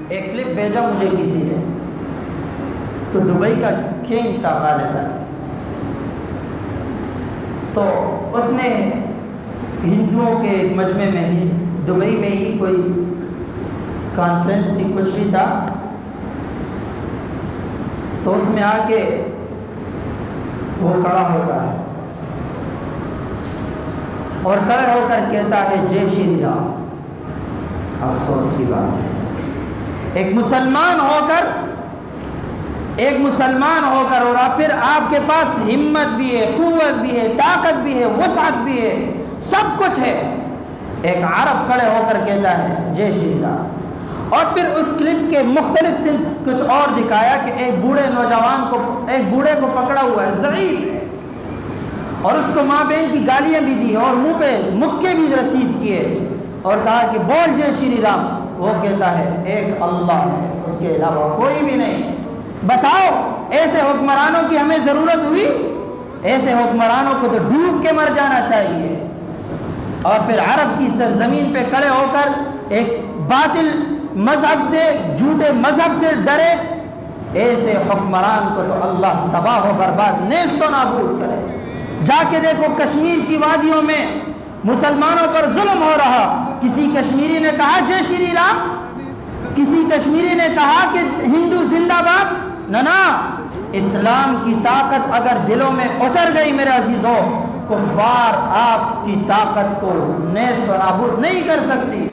ایک کلپ بھیجا مجھے کسی نے، تو دبئی کا کنگ تھا غالباً، تو اس نے ہندوؤں کے ایک مجمع میں ہی دبئی میں ہی کوئی کانفرنس تھی، کچھ بھی تھا، تو اس میں آ کے وہ کھڑا ہوتا ہے اور کھڑے ہو کر کہتا ہے جے شری رام۔ افسوس کی بات ہے، ایک مسلمان ہو کر اور پھر آپ کے پاس ہمت بھی ہے، قوت بھی ہے، طاقت بھی ہے، وسعت بھی ہے، سب کچھ ہے، ایک عرب کھڑے ہو کر کہتا ہے جے شری رام۔ اور پھر اس کلپ کے مختلف سمت کچھ اور دکھایا کہ ایک بوڑھے کو پکڑا ہوا ہے، ضعیف ہے، اور اس کو ماں بہن کی گالیاں بھی دی اور منہ پہ مکے بھی رسید کیے، اور کہا کہ بول جے شری رام۔ وہ کہتا ہے ایک اللہ ہے، اس کے علاوہ کوئی بھی نہیں۔ بتاؤ ایسے حکمرانوں کی ہمیں ضرورت ہوئی؟ ایسے حکمرانوں کو تو ڈوب کے مر جانا چاہیے۔ اور پھر عرب کی سرزمین پہ کھڑے ہو کر ایک باطل مذہب سے، جھوٹے مذہب سے ڈرے، ایسے حکمران کو تو اللہ تباہ و برباد، نیست و نابود کرے۔ جا کے دیکھو کشمیر کی وادیوں میں مسلمانوں پر ظلم ہو رہا، کسی کشمیری نے کہا جے شری رام؟ کسی کشمیری نے کہا کہ ہندو زندہ باد؟ نہ، اسلام کی طاقت اگر دلوں میں اتر گئی میرے عزیزوں، کفار آپ کی طاقت کو نیست و نابود نہیں کر سکتی۔